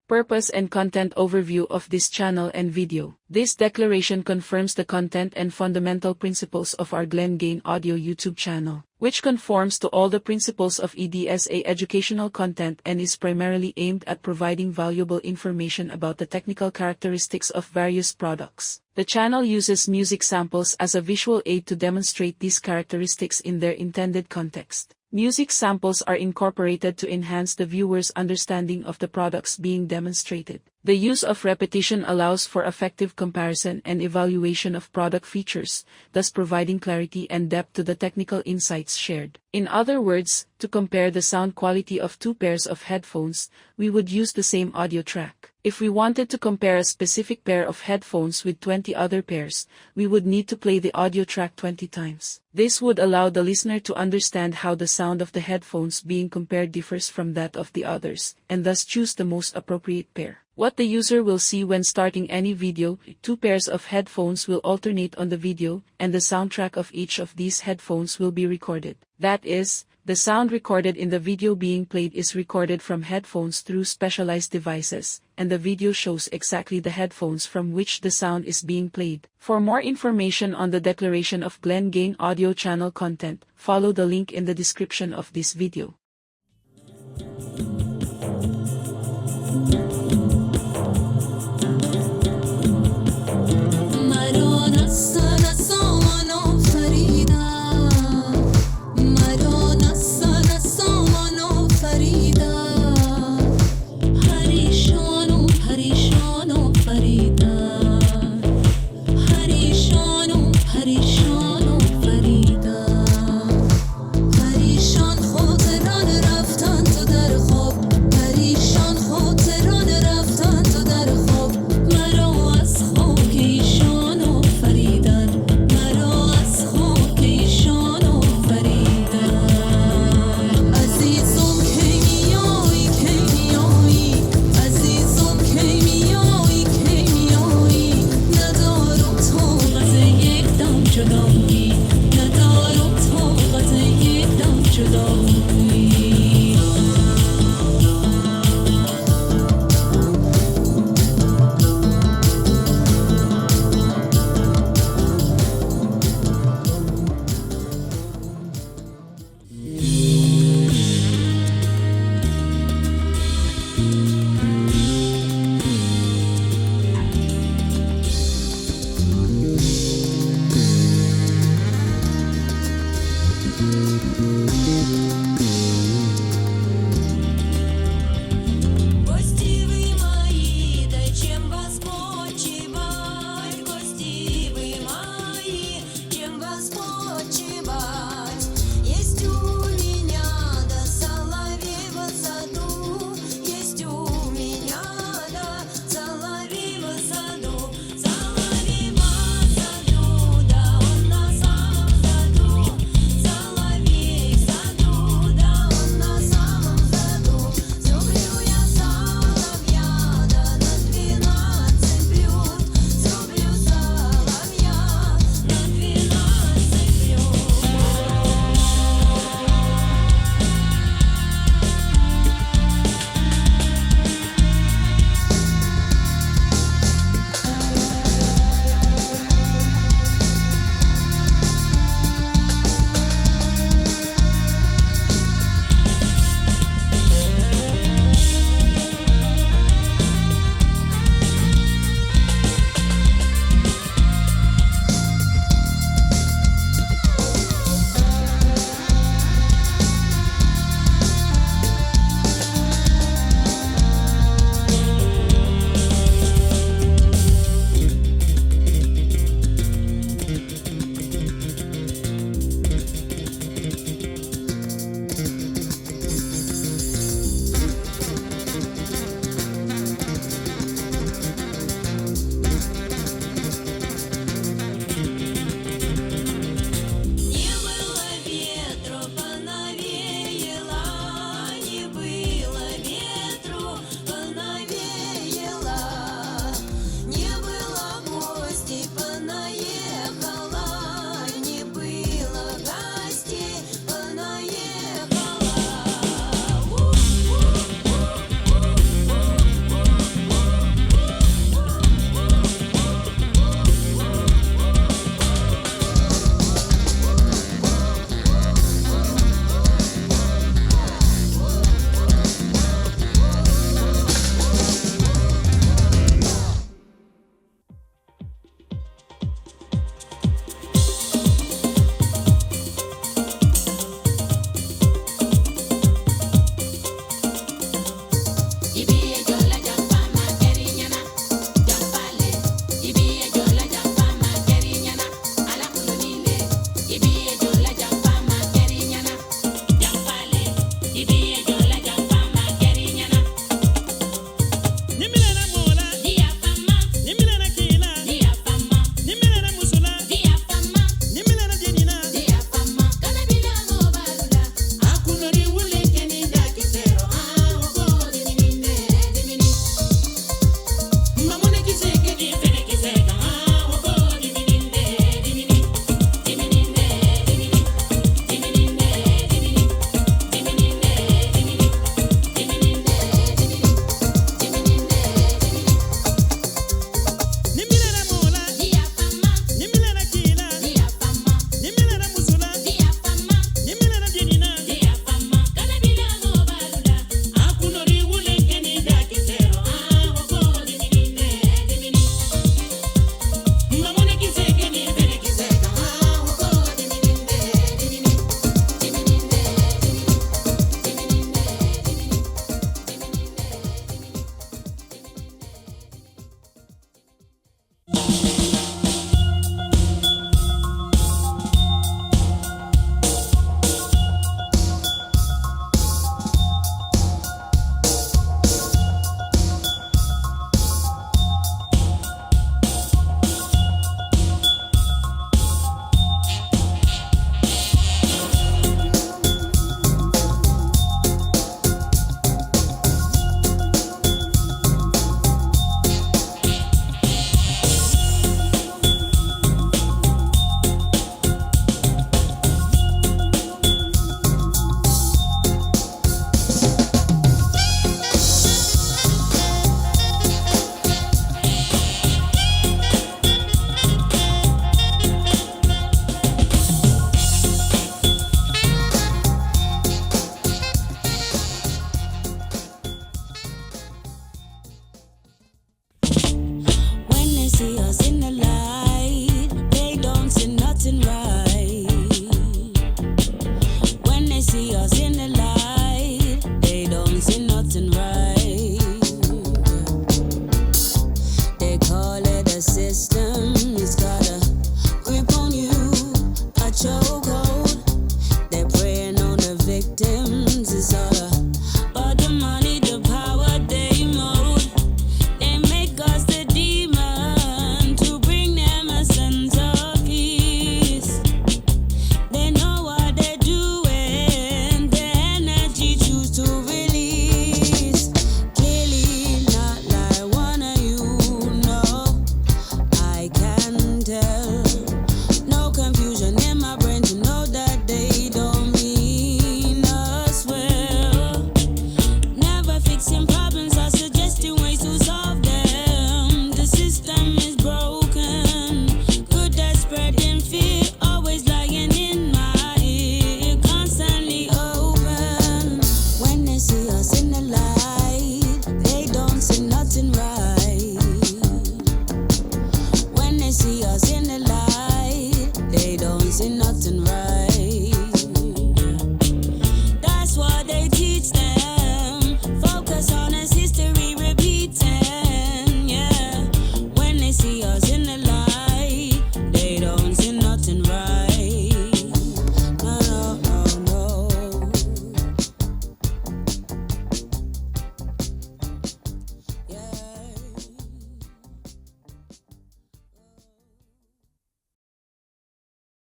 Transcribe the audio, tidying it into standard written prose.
Purpose and content overview of this channel and video. This declaration confirms the content and fundamental principles of our GGA Audio YouTube channel, which conforms to all the principles of EDSA educational content and is primarily aimed at providing valuable information about the technical characteristics of various products. The channel uses music samples as a visual aid to demonstrate these characteristics in their intended context. Music samples are incorporated to enhance the viewer's understanding of the products being demonstrated. The use of repetition allows for effective comparison and evaluation of product features, thus providing clarity and depth to the technical insights shared. In other words, to compare the sound quality of two pairs of headphones, we would use the same audio track. If we wanted to compare a specific pair of headphones with 20 other pairs, we would need to play the audio track 20 times. This would allow the listener to understand how the sound of the headphones being compared differs from that of the others, and thus choose the most appropriate pair. What the user will see when starting any video, two pairs of headphones will alternate on the video, and the soundtrack of each of these headphones will be recorded. That is, the sound recorded in the video being played is recorded from headphones through specialized devices, and the video shows exactly the headphones from which the sound is being played. For more information on the Declaration of GGA Audio channel content, follow the link in the description of this video.